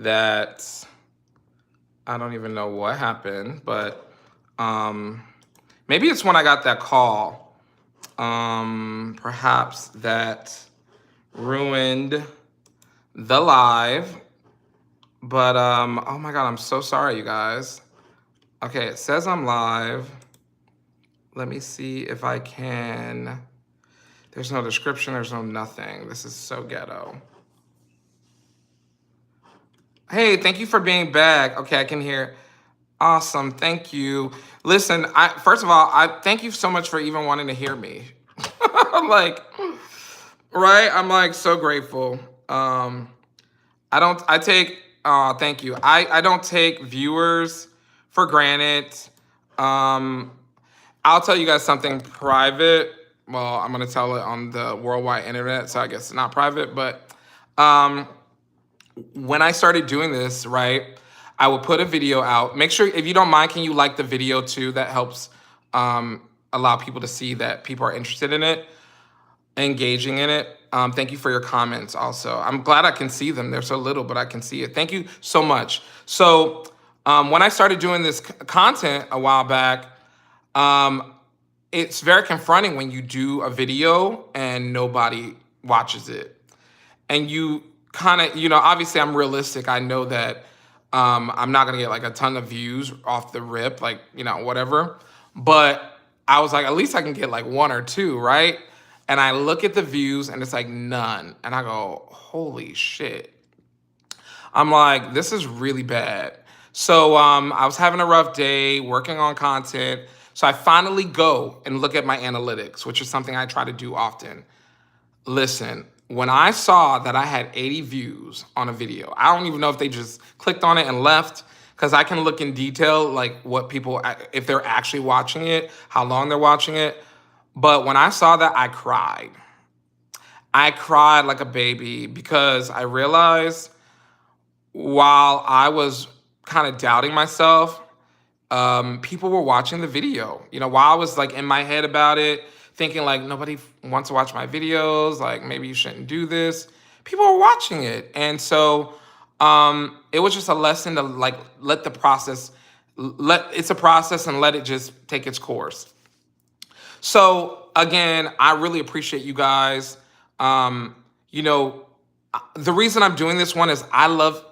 that I don't even know what happened, but maybe it's when I got that call. Perhaps that ruined the live. But oh my God, I'm so sorry, you guys. Okay, it says I'm live. Let me see if I can. There's no description, there's no nothing. This is so ghetto. Hey, thank you for being back. Okay, I can hear. Awesome, thank you. Listen, first of all, I thank you so much for even wanting to hear me. Like, right? I'm like so grateful. Thank you. I don't take viewers for granted. I'll tell you guys something private. Well, I'm gonna tell it on the worldwide internet, so I guess it's not private, but when I started doing this, right, I will put a video out. Make sure, if you don't mind, can you like the video too? That helps allow people to see that people are interested in it, engaging in it. Thank you for your comments also. I'm glad I can see them. They're so little, but I can see it. Thank you so much. So when I started doing this content a while back, it's very confronting when you do a video and nobody watches it. And you kind of, obviously I'm realistic. I know that I'm not gonna get like a ton of views off the rip, like, whatever. But I was like, at least I can get like 1 or 2, right? And I look at the views and it's like none. And I go, holy shit. I'm like, this is really bad. So I was having a rough day working on content. So I finally go and look at my analytics, which is something I try to do often. Listen, when I saw that I had 80 views on a video, I don't even know if they just clicked on it and left, because I can look in detail, like what people, if they're actually watching it, how long they're watching it. But when I saw that, I cried. I cried like a baby, because I realized while I was kind of doubting myself, people were watching the video. While I was like in my head about it, thinking like nobody wants to watch my videos, like maybe you shouldn't do this, people were watching it. And so it was just a lesson to like let the process, it's a process, and let it just take its course. So again, I really appreciate you guys. The reason I'm doing this one is I love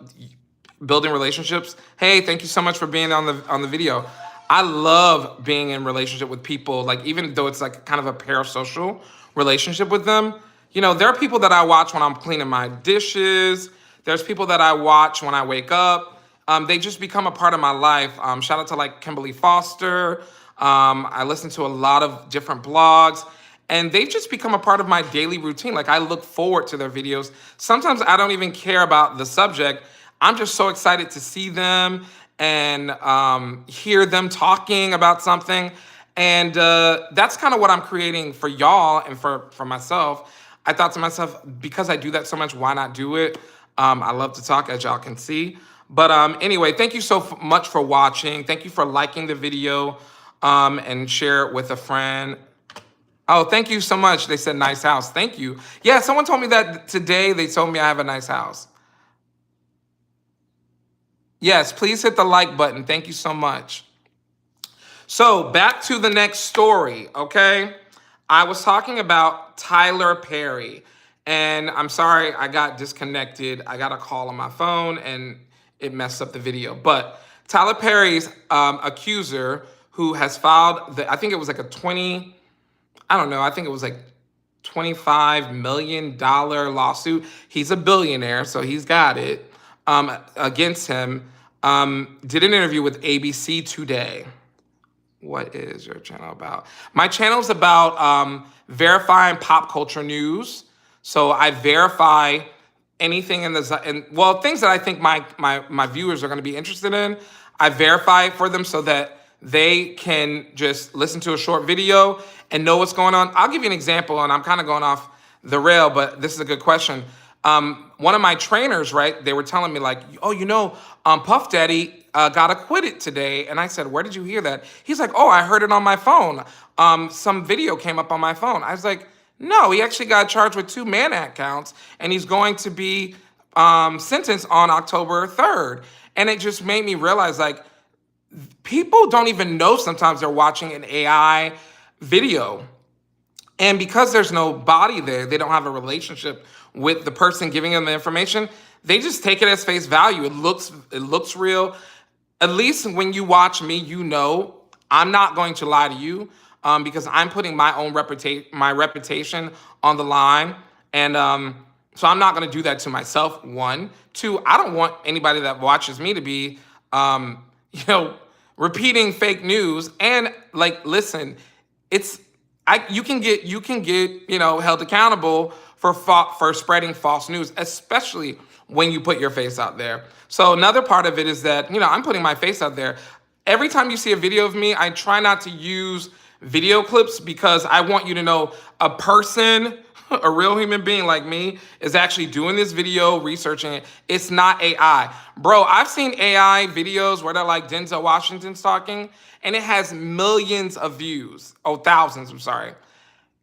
building relationships. Hey, thank you so much for being on the video. I love being in relationship with people, like even though it's like kind of a parasocial relationship with them. There are people that I watch when I'm cleaning my dishes. There's people that I watch when I wake up. They just become a part of my life. Shout out to like Kimberly Foster. I listen to a lot of different blogs, and they've just become a part of my daily routine. Like I look forward to their videos. Sometimes I don't even care about the subject. I'm just so excited to see them and hear them talking about something. And that's kind of what I'm creating for y'all and for myself. I thought to myself, because I do that so much, why not do it? I love to talk, as y'all can see. But anyway, thank you so much for watching. Thank you for liking the video and share it with a friend. Oh, thank you so much. They said nice house. Thank you. Yeah, someone told me that today. They told me I have a nice house. Yes, please hit the like button. Thank you so much. So back to the next story, okay? I was talking about Tyler Perry, and I'm sorry I got disconnected. I got a call on my phone and it messed up the video. But Tyler Perry's Accuser, who has filed, I think it was like I think it was like $25 million lawsuit. He's a billionaire, so he's got it. Against him, did an interview with ABC Today. What is your channel about? My channel is about verifying pop culture news. So I verify anything things that I think my viewers are going to be interested in. I verify it for them so that they can just listen to a short video and know what's going on. I'll give you an example, and I'm kind of going off the rail, but this is a good question. One of my trainers, right, they were telling me like, Puff Daddy got acquitted today. And I said, where did you hear that? He's like, oh, I heard it on my phone. Some video came up on my phone. I was like, no, he actually got charged with 2 Mann Act counts, and he's going to be sentence on October 3rd. And it just made me realize, like, people don't even know sometimes they're watching an AI video. And because there's no body there, they don't have a relationship with the person giving them the information. They just take it as face value. It looks real. At least when you watch me, you know I'm not going to lie to you, because I'm putting my own reputation on the line. And so I'm not going to do that to myself, one. Two, I don't want anybody that watches me to be, repeating fake news. And like, listen, you can get held accountable for spreading false news, especially when you put your face out there. So another part of it is that, I'm putting my face out there. Every time you see a video of me, I try not to use video clips, because I want you to know a person, a real human being like me, is actually doing this video, researching it. It's not AI. Bro, I've seen AI videos where they're like Denzel Washington's talking, and it has millions of views. Oh, thousands, I'm sorry.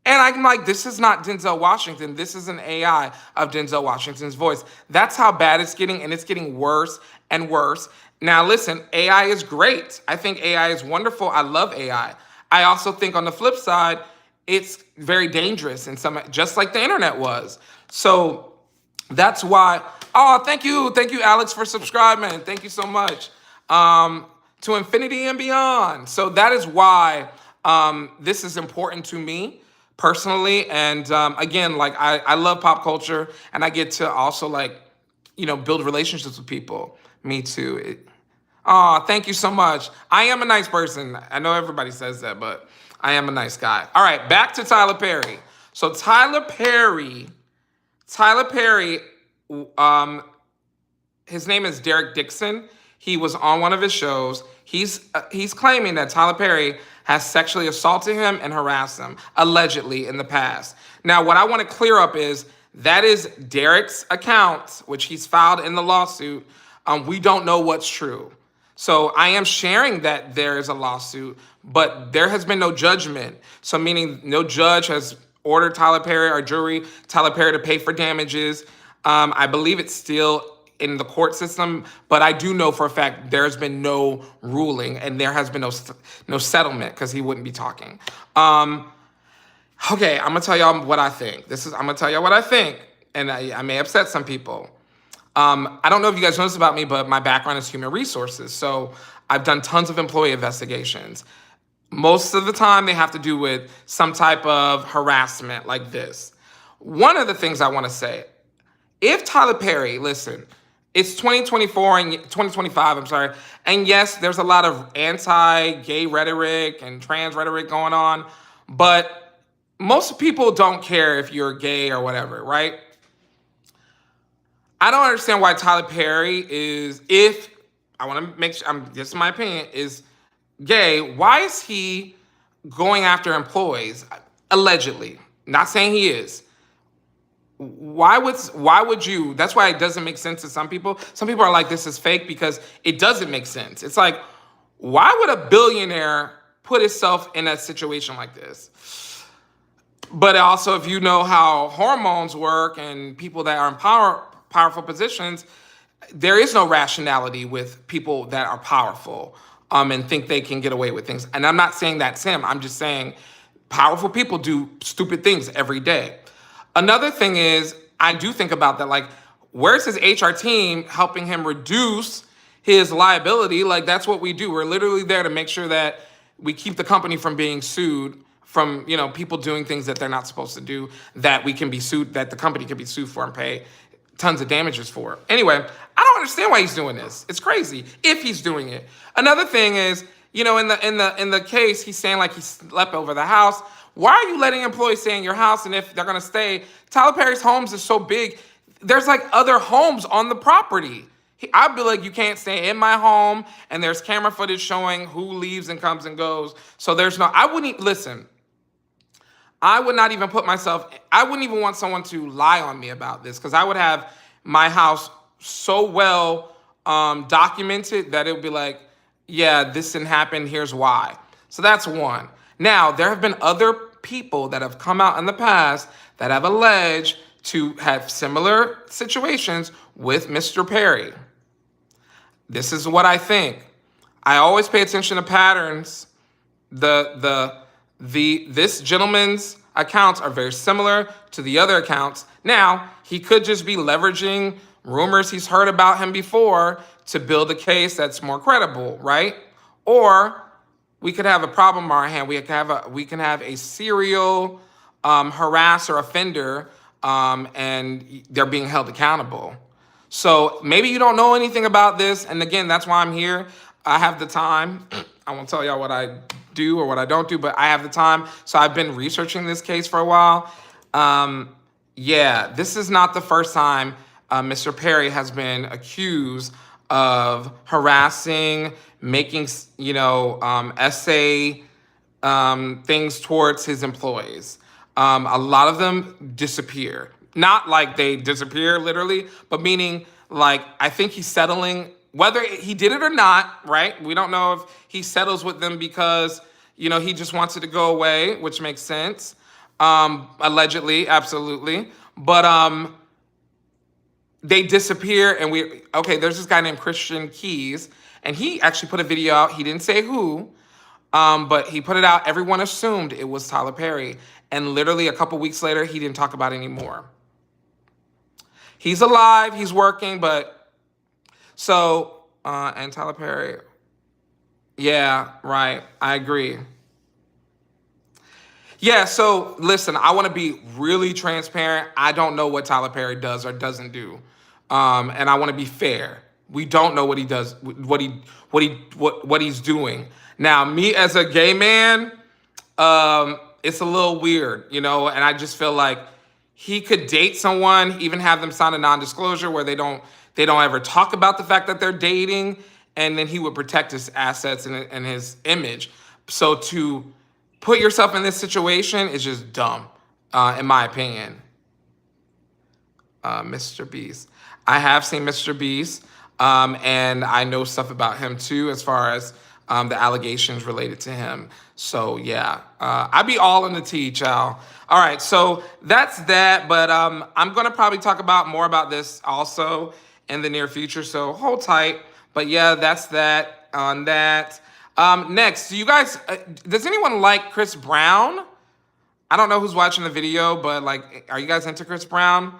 And I'm like, this is not Denzel Washington. This is an AI of Denzel Washington's voice. That's how bad it's getting, and it's getting worse and worse. Now, listen, AI is great. I think AI is wonderful. I love AI. I also think on the flip side, it's very dangerous in some, just like the internet was. So that's why, thank you, Alex, for subscribing. Thank you so much. To infinity and beyond. So that is why this is important to me personally. And again, like I love pop culture, and I get to also build relationships with people. Me too. Thank you so much. I am a nice person. I know everybody says that, but I am a nice guy. All right, back to Tyler Perry. So Tyler Perry, his name is Derek Dixon. He was on one of his shows. He's claiming that Tyler Perry has sexually assaulted him and harassed him, allegedly, in the past. Now, what I want to clear up is that is Derek's account, which he's filed in the lawsuit. We don't know what's true. So I am sharing that there is a lawsuit, but there has been no judgment. So meaning no judge has ordered Tyler Perry or Tyler Perry to pay for damages. I believe it's still in the court system, but I do know for a fact there's been no ruling, and there has been no settlement, because he wouldn't be talking. Okay, I'm gonna tell y'all what I think. I'm gonna tell y'all what I think, and I may upset some people. I don't know if you guys know this about me, but my background is human resources. So I've done tons of employee investigations. Most of the time they have to do with some type of harassment like this. One of the things I want to say, if Tyler Perry, listen, it's 2024 and 2025, I'm sorry. And yes, there's a lot of anti-gay rhetoric and trans rhetoric going on, but most people don't care if you're gay or whatever, right? I don't understand why Tyler Perry is, if I want to make sure, this is my opinion, is gay. Why is he going after employees? Allegedly. Not saying he is. Why would you? That's why it doesn't make sense to some people. Some people are like, this is fake, because it doesn't make sense. It's like, why would a billionaire put himself in a situation like this? But also, if you know how hormones work and people that are in powerful positions, there is no rationality with people that are powerful and think they can get away with things. And I'm not saying that's him. I'm just saying powerful people do stupid things every day. Another thing is, I do think about that, like, where's his HR team helping him reduce his liability? Like, that's what we do. We're literally there to make sure that we keep the company from being sued, from, people doing things that they're not supposed to do, that we can be sued, that the company can be sued for and pay tons of damages for. Anyway, I don't understand why he's doing this. It's crazy if he's doing it. Another thing is, in the case, he's saying like he slept over the house. Why are you letting employees stay in your house? And if they're gonna stay, Tyler Perry's homes is so big, there's like other homes on the property. I'd be like, you can't stay in my home, and there's camera footage showing who leaves and comes and goes. So I wouldn't, listen, I would not even I wouldn't even want someone to lie on me about this, because I would have my house so well documented that it would be like, yeah, this didn't happen, here's why. So that's one. Now, there have been other people that have come out in the past that have alleged to have similar situations with Mr. Perry. This is what I think. I always pay attention to patterns. This gentleman's accounts are very similar to the other accounts. Now, he could just be leveraging rumors he's heard about him before to build a case that's more credible, right? Or we could have a problem on our hand. We can have a serial harasser offender, and they're being held accountable. So maybe you don't know anything about this, and again, that's why I'm here. I have the time. I won't tell y'all what I do or what I don't do, but I have the time. So I've been researching this case for a while. Yeah, this is not the first time Mr. Perry has been accused of harassing, making, essay things towards his employees. A lot of them disappear. Not like they disappear literally, but meaning like I think he's settling, whether he did it or not, right? We don't know if he settles with them because, he just wants it to go away, which makes sense. Allegedly, absolutely. But they disappear and there's this guy named Christian Keys, and he actually put a video out. He didn't say who, but he put it out. Everyone assumed it was Tyler Perry. And literally a couple weeks later, he didn't talk about it anymore. He's alive, he's working, but so, and Tyler Perry, yeah, right, I agree. Yeah, so listen, I want to be really transparent. I don't know what Tyler Perry does or doesn't do. And I want to be fair. We don't know what he does, what he's doing. Now, me as a gay man, it's a little weird, and I just feel like he could date someone, even have them sign a non-disclosure where they don't ever talk about the fact that they're dating, and then he would protect his assets and his image. So to put yourself in this situation is just dumb, in my opinion. Mr. Beast. I have seen Mr. Beast, and I know stuff about him too, as far as the allegations related to him. So yeah, I be all in the tea, child. All right, so that's that, but I'm gonna probably talk more about this also in the near future, so hold tight. But yeah, that's that on that. Next, do you guys, does anyone like Chris Brown? I don't know who's watching the video, but are you guys into Chris Brown?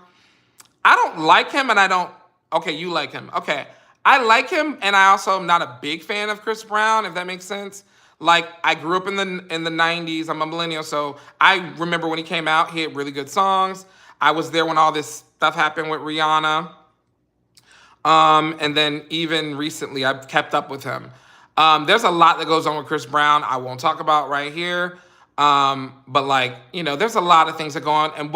I don't like him, and I don't, okay, you like him. Okay, I like him, and I also am not a big fan of Chris Brown, if that makes sense. I grew up in the 90s. I'm a millennial, so I remember when he came out, he had really good songs. I was there when all this stuff happened with Rihanna. And then even recently, I've kept up with him. There's a lot that goes on with Chris Brown I won't talk about right here. But there's a lot of things that go on. And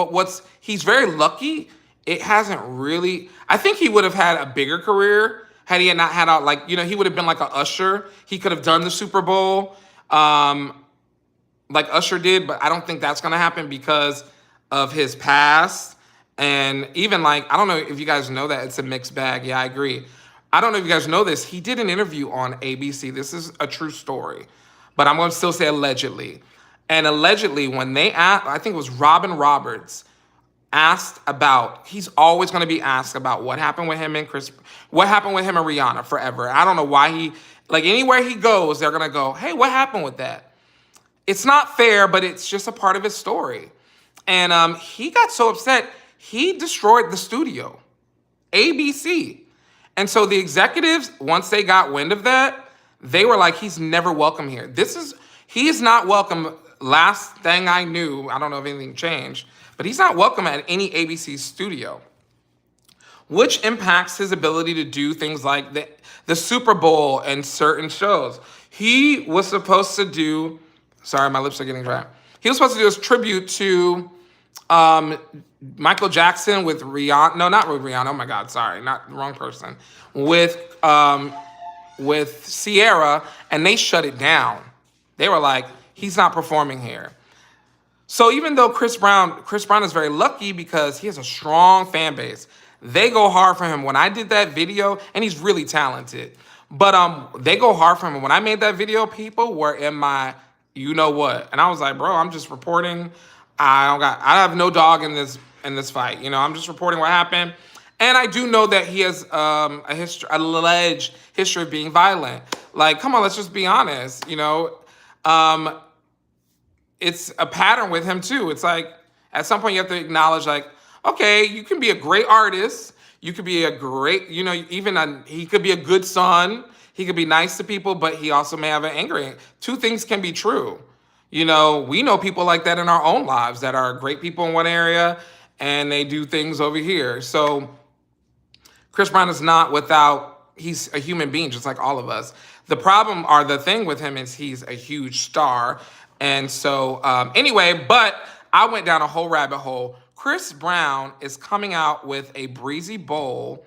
he's very lucky. It hasn't really, I think he would have had a bigger career had he not had he would have been like an Usher. He could have done the Super Bowl like Usher did, but I don't think that's going to happen because of his past. And even I don't know if you guys know that it's a mixed bag. Yeah, I agree. I don't know if you guys know this. He did an interview on ABC. This is a true story, but I'm going to still say allegedly. And allegedly, when they asked, I think it was Robin Roberts, asked about, he's always going to be asked about what happened with him and Rihanna forever. I don't know why anywhere he goes, they're going to go, hey, what happened with that? It's not fair, but it's just a part of his story. And he got so upset, he destroyed the studio, ABC. And so the executives, once they got wind of that, they were like, he's never welcome here. He is not welcome. Last thing I knew, I don't know if anything changed, but he's not welcome at any ABC studio, which impacts his ability to do things like the Super Bowl and certain shows. He was supposed to do, sorry, my lips are getting dry. He was supposed to do his tribute to Michael Jackson with Rihanna. No, not with Rihanna. Oh my God, sorry, not the wrong person. With Sierra, and they shut it down. They were like, he's not performing here. So even though Chris Brown is very lucky because he has a strong fan base. They go hard for him. When I did that video, and he's really talented, but they go hard for him. And when I made that video, people were in my, you know what, and I was like, bro, I'm just reporting. I have no dog in this in this fight. You know, I'm just reporting what happened. And I do know that he has alleged history of being violent. Like, come on, let's just be honest. You know, it's a pattern with him too. It's like at some point you have to acknowledge, like, okay, you can be a great artist. You could be a great, you know, he could be a good son. He could be nice to people, but he also may have an anger. Two things can be true. You know, we know people like that in our own lives that are great people in one area and they do things over here. So Chris Brown is not without, he's a human being just like all of us. The problem or the thing with him is he's a huge star. And so anyway, but I went down a whole rabbit hole. Chris Brown is coming out with a Breezy Bowl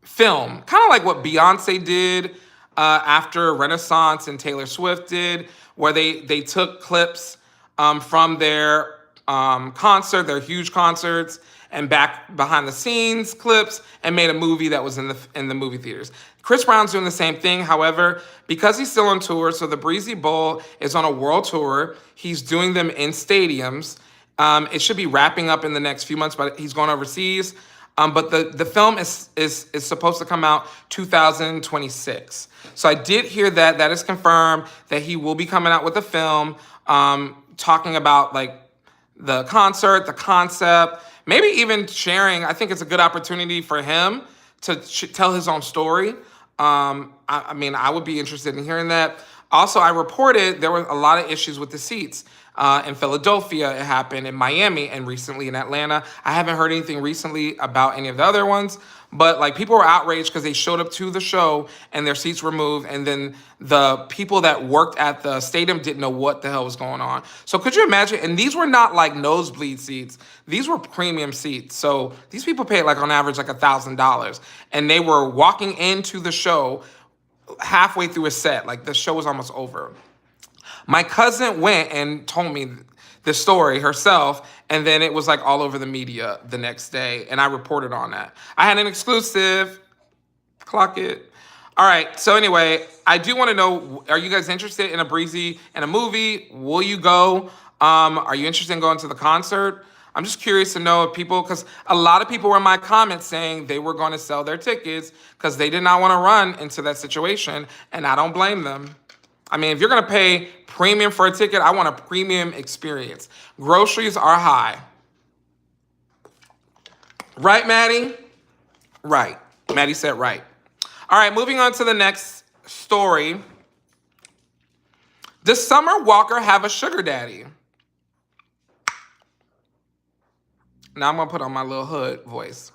film, kind of like what Beyonce did after Renaissance and Taylor Swift did, where they took clips from their concert, their huge concerts, and back behind the scenes clips, and made a movie that was in the movie theaters. Chris Brown's doing the same thing. However, because he's still on tour, so the Breezy Bowl is on a world tour. He's doing them in stadiums. It should be wrapping up in the next few months, but he's going overseas. But the film is supposed to come out 2026. So I did hear that. That is confirmed that he will be coming out with a film talking about like the concert, the concept, maybe even sharing. I think it's a good opportunity for him to tell his own story. I mean, I would be interested in hearing that. Also, I reported there were a lot of issues with the seats. In Philadelphia, it happened in Miami, and recently in Atlanta. I haven't heard anything recently about any of the other ones, but like people were outraged because they showed up to the show and their seats were moved, and then the people that worked at the stadium didn't know what the hell was going on. So could you imagine? And these were not like nosebleed seats; these were premium seats. So these people paid like on average like $1,000, and they were walking into the show halfway through a set, like the show was almost over. My cousin went and told me the story herself, and then it was like all over the media the next day, and I reported on that. I had an exclusive. Clock it. All right, so anyway, I do want to know, are you guys interested in a movie? Will you go? Are you interested in going to the concert? I'm just curious to know if people, because a lot of people were in my comments saying they were going to sell their tickets because they did not want to run into that situation, and I don't blame them. I mean, if you're going to pay premium for a ticket, I want a premium experience. Groceries are high. Right, Maddie? Right. Maddie said right. All right, moving on to the next story. Does Summer Walker have a sugar daddy? Now I'm going to put on my little hood voice.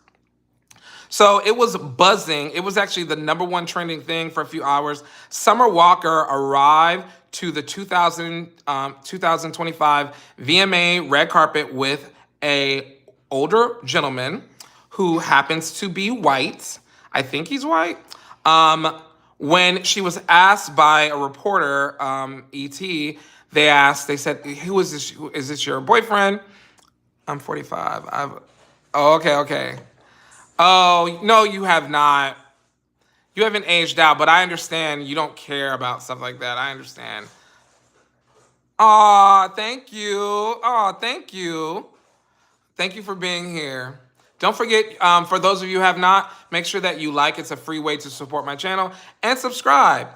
So it was buzzing. It was actually the #1 trending thing for a few hours. Summer Walker arrived to the 2025 VMA red carpet with a older gentleman who happens to be white. I think he's white. When she was asked by a reporter, E.T., they said, who is this? Is this your boyfriend? I'm 45. Okay. Oh, no, you have not. You haven't aged out, but I understand you don't care about stuff like that. I understand. Aw, thank you. Aw, thank you. Thank you for being here. Don't forget, for those of you who have not, make sure that you like. It's a free way to support my channel. And subscribe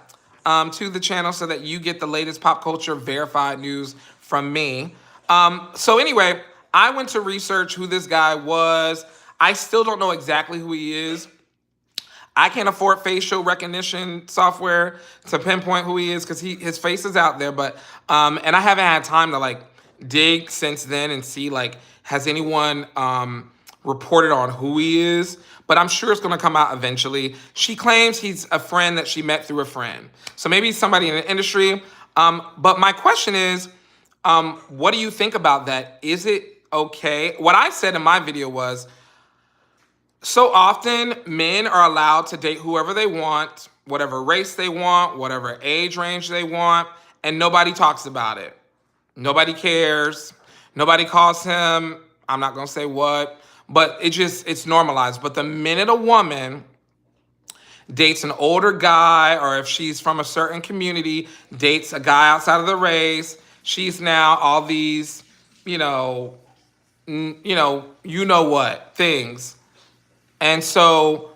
to the channel so that you get the latest pop culture verified news from me. So anyway, I went to research who this guy was. I still don't know exactly who he is. I can't afford facial recognition software to pinpoint who he is because his face is out there. But and I haven't had time to like dig since then and see like has anyone reported on who he is. But I'm sure it's going to come out eventually. She claims he's a friend that she met through a friend. So maybe he's somebody in the industry. But my question is, what do you think about that? Is it okay? What I said in my video was, so often, men are allowed to date whoever they want, whatever race they want, whatever age range they want, and nobody talks about it. Nobody cares. Nobody calls him, I'm not going to say what, but it's normalized. But the minute a woman dates an older guy, or if she's from a certain community, dates a guy outside of the race, she's now all these, you know, you know what things. And so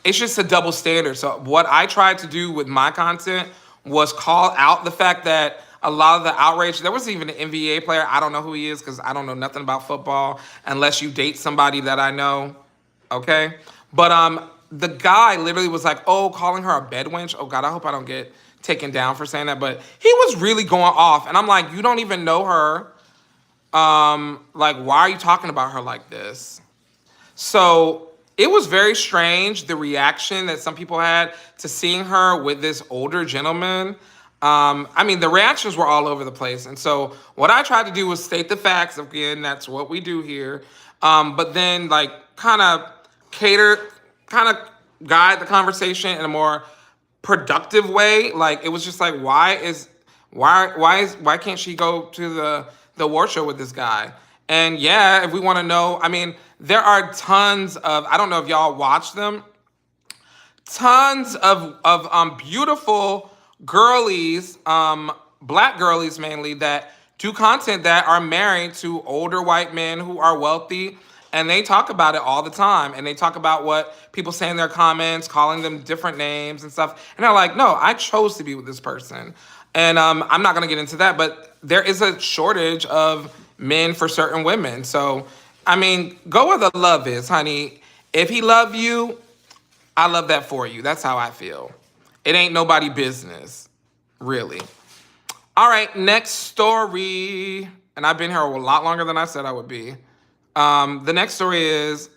it's just a double standard. So what I tried to do with my content was call out the fact that a lot of the outrage, there was even an NBA player. I don't know who he is because I don't know nothing about football unless you date somebody that I know. Okay. But the guy literally was like, oh, calling her a bed wench. Oh God, I hope I don't get taken down for saying that. But he was really going off. And I'm like, you don't even know her. Like, why are you talking about her like this? So it was very strange, the reaction that some people had to seeing her with this older gentleman. I mean, the reactions were all over the place. And so what I tried to do was state the facts. Again, that's what we do here. But then like kind of guide the conversation in a more productive way. Like it was just like, why can't she go to the award show with this guy? And yeah, if we want to know, I mean, there are tons of, I don't know if y'all watch them, tons of beautiful girlies, black girlies mainly, that do content that are married to older white men who are wealthy, and they talk about it all the time. And they talk about what people say in their comments, calling them different names and stuff. And they're like, no, I chose to be with this person. And I'm not going to get into that, but there is a shortage of men for certain women. So, I mean, go where the love is, honey. If he love you, I love that for you. That's how I feel. It ain't nobody business, really. All right, next story. And I've been here a lot longer than I said I would be. The next story is,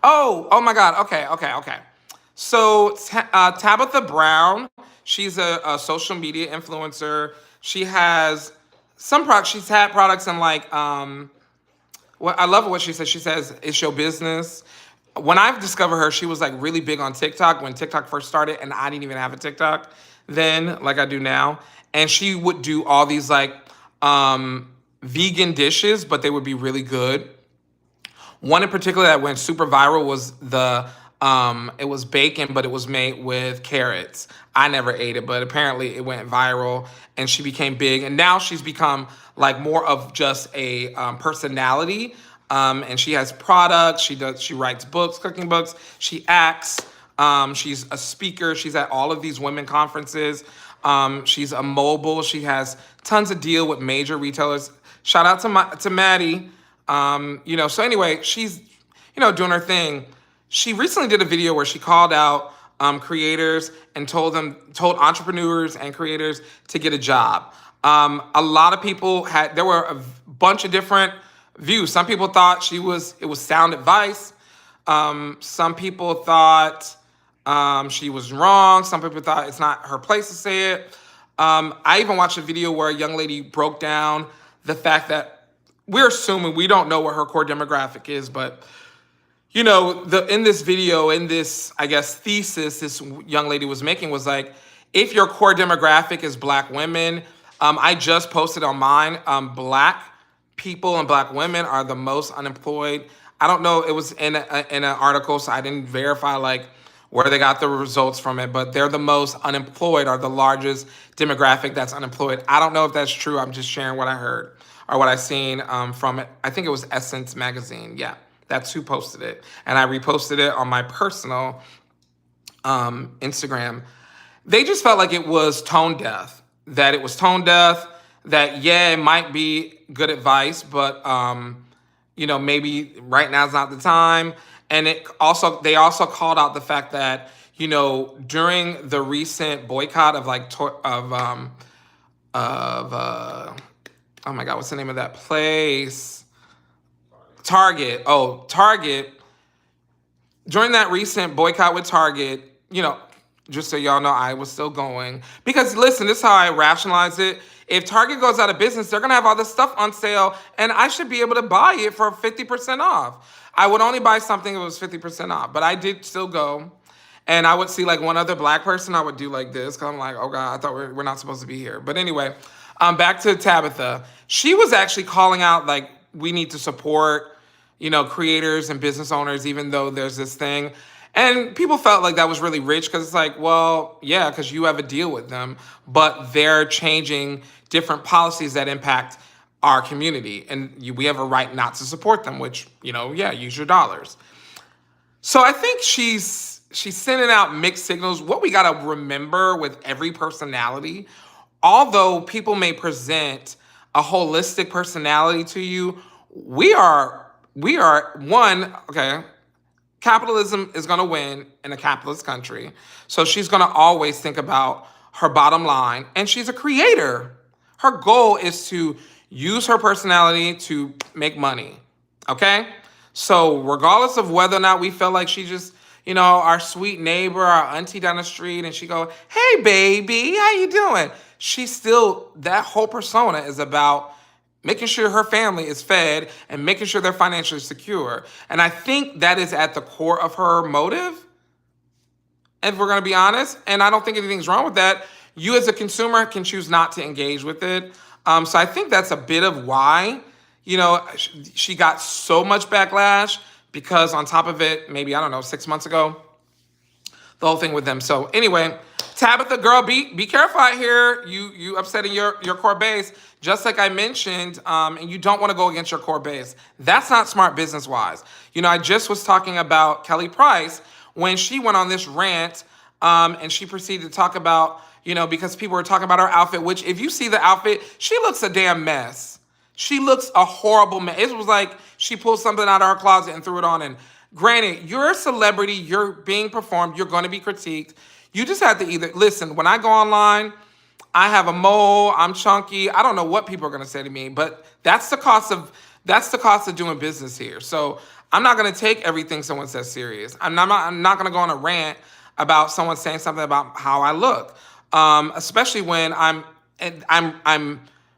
oh my God. Okay. So Tabitha Brown, she's a social media influencer. She has some products. She's had products in like, well, I love what she says. She says, it's your business. When I've discovered her, she was like really big on TikTok when TikTok first started, and I didn't even have a TikTok then like I do now. And she would do all these like vegan dishes, but they would be really good. One in particular that went super viral was it was bacon, but it was made with carrots. I never ate it, but apparently it went viral and she became big. And now she's become like more of just a personality. And she has products. She writes books, cooking books. She acts. She's a speaker. She's at all of these women conferences. She's a mobile. She has tons of deal with major retailers. Shout out to Maddie. So anyway, she's, doing her thing. She recently did a video where she called out creators and told entrepreneurs and creators to get a job. A lot of people there were a bunch of different views. Some people thought it was sound advice. Some people thought she was wrong. Some people thought it's not her place to say it. I even watched a video where a young lady broke down the fact that we're assuming, we don't know what her core demographic is, but in this video, in this, I guess, thesis this young lady was making was like, if your core demographic is black women, I just posted on mine, black people and black women are the most unemployed. I don't know, it was in an article, so I didn't verify like where they got the results from it, but they're the most unemployed, are the largest demographic that's unemployed. I don't know if that's true. I'm just sharing what I heard or what I seen from it. I think it was Essence magazine. Yeah. That's who posted it. And I reposted it on my personal Instagram. They just felt like it was tone deaf. That it might be good advice, but maybe right now's not the time. And they also called out the fact that, during the recent boycott of oh my God, what's the name of that place? Target. During that recent boycott with Target, just so y'all know, I was still going. Because listen, this is how I rationalize it. If Target goes out of business, they're going to have all this stuff on sale, and I should be able to buy it for 50% off. I would only buy something that was 50% off, but I did still go. And I would see like one other black person, I would do like this, because I'm like, oh God, I thought we're not supposed to be here. But anyway, back to Tabitha. She was actually calling out like, we need to support, creators and business owners, even though there's this thing. And people felt like that was really rich because it's like, well, yeah, because you have a deal with them, but they're changing different policies that impact our community. And we have a right not to support them, which, yeah, use your dollars. So I think she's sending out mixed signals. What we got to remember with every personality, although people may present a holistic personality to you, we are one, okay, capitalism is going to win in a capitalist country. So she's going to always think about her bottom line, and she's a creator. Her goal is to use her personality to make money. Okay? So regardless of whether or not we feel like she just, our sweet neighbor, our auntie down the street, and she go, "Hey baby, how you doing?" She's still, that whole persona is about making sure her family is fed and making sure they're financially secure. And I think that is at the core of her motive, if we're going to be honest. And I don't think anything's wrong with that. You as a consumer can choose not to engage with it. So I think that's a bit of why, she got so much backlash, because on top of it, maybe, I don't know, 6 months ago, the whole thing with them. So anyway, Tabitha, girl, be careful out here. You upsetting your core base, just like I mentioned, and you don't want to go against your core base. That's not smart business-wise. I just was talking about Kelly Price when she went on this rant, and she proceeded to talk about, because people were talking about her outfit, which if you see the outfit, she looks a damn mess. She looks a horrible mess. It was like she pulled something out of her closet and threw it on. And granted, you're a celebrity, you're being performed, you're going to be critiqued. You just have to either, listen, when I go online, I have a mole, I'm chunky, I don't know what people are going to say to me, but that's the cost of doing business here. So I'm not going to take everything someone says serious. I'm not going to go on a rant about someone saying something about how I look, especially when I'm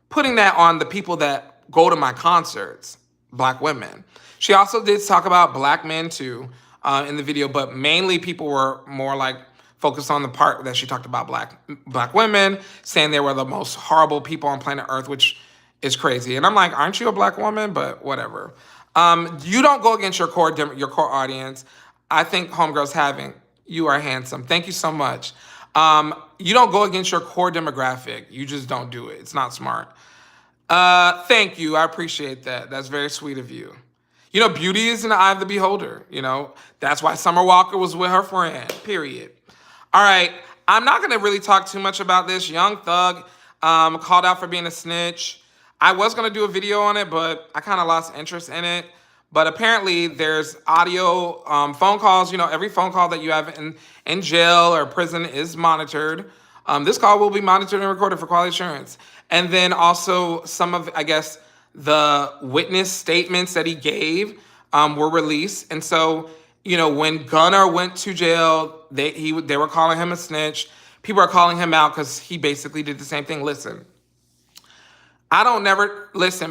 putting that on the people that go to my concerts, Black women. She also did talk about Black men too in the video, but mainly people were more like focused on the part that she talked about black women, saying they were the most horrible people on planet Earth, which is crazy. And I'm like, aren't you a Black woman? But whatever. You don't go against your core audience. I think homegirls you are handsome. Thank you so much. You don't go against your core demographic. You just don't do it. It's not smart. Thank you. I appreciate that. That's very sweet of you. Beauty is in the eye of the beholder. That's why Summer Walker was with her friend, period. All right. I'm not going to really talk too much about this. Young Thug called out for being a snitch. I was going to do a video on it, but I kind of lost interest in it. But apparently there's audio phone calls. Every phone call that you have in jail or prison is monitored. This call will be monitored and recorded for quality assurance. And then also some of, I guess, the witness statements that he gave were released. And so, when Gunner went to jail, they were calling him a snitch. People are calling him out because he basically did the same thing. Listen,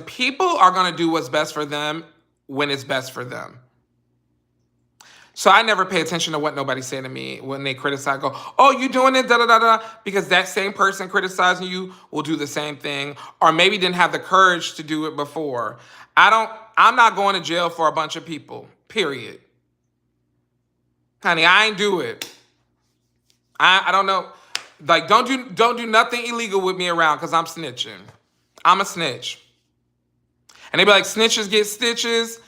people are going to do what's best for them when it's best for them. So I never pay attention to what nobody say to me when they criticize, go, "Oh, you doing it, da-da-da-da," because that same person criticizing you will do the same thing, or maybe didn't have the courage to do it before. I'm not going to jail for a bunch of people, period. Honey, I ain't do it. I don't know. Like, don't do nothing illegal with me around, because I'm snitching. I'm a snitch. And they be like, snitches get stitches.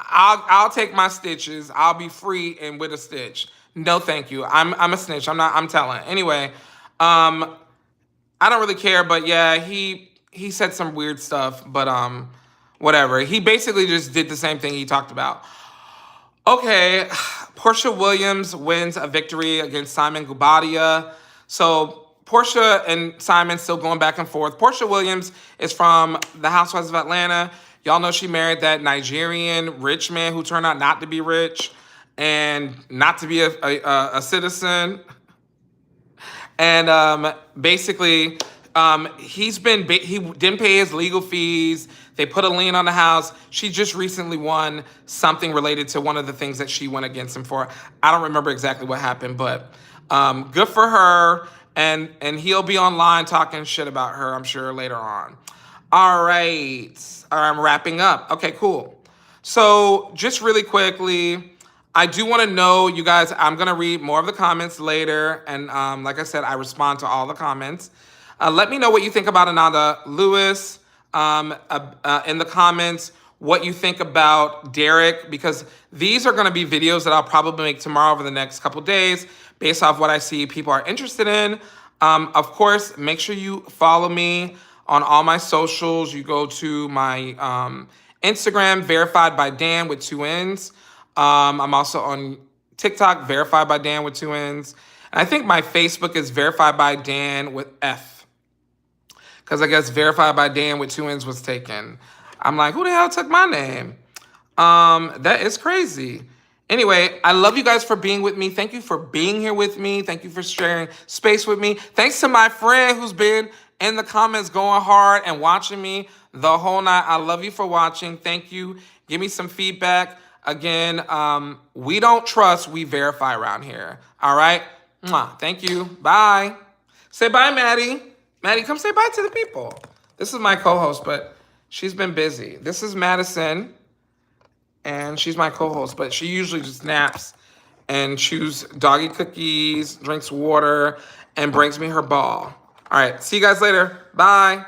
I'll take my stitches. I'll be free and with a stitch. No, thank you. I'm a snitch. I'm telling. Anyway, I don't really care, but yeah, he said some weird stuff, but whatever. He basically just did the same thing he talked about. Okay, Portia Williams wins a victory against Simon Guobadia. So Portia and Simon still going back and forth. Portia Williams is from the Housewives of Atlanta. Y'all know she married that Nigerian rich man who turned out not to be rich and not to be a citizen. And basically, he didn't pay his legal fees. They put a lien on the house. She just recently won something related to one of the things that she went against him for. I don't remember exactly what happened, but good for her. And he'll be online talking shit about her, I'm sure, later on. All right, I'm wrapping up. Okay, cool. So just really quickly, I do want to know, you guys, I'm going to read more of the comments later. And like I said, I respond to all the comments. Let me know what you think about Ananda Lewis in the comments, what you think about Derek, because these are going to be videos that I'll probably make tomorrow over the next couple days based off what I see people are interested in. Of course, make sure you follow me on all my socials. You go to my Instagram, verified by Dan with 2 N's. I'm also on TikTok, verified by Dan with 2 N's. And I think my Facebook is verified by Dan with F. Because I guess verified by Dan with 2 N's was taken. I'm like, who the hell took my name? That is crazy. Anyway, I love you guys for being with me. Thank you for being here with me. Thank you for sharing space with me. Thanks to my friend who's been in the comments going hard and watching me the whole night. I love you for watching. Thank you. Give me some feedback. Again, we don't trust, we verify around here. All right? Mwah. Thank you. Bye. Say bye, Maddie. Maddie, come say bye to the people. This is my co-host, but she's been busy. This is Madison, and she's my co-host, but she usually just naps and chews doggy cookies, drinks water, and brings me her ball. All right, see you guys later. Bye.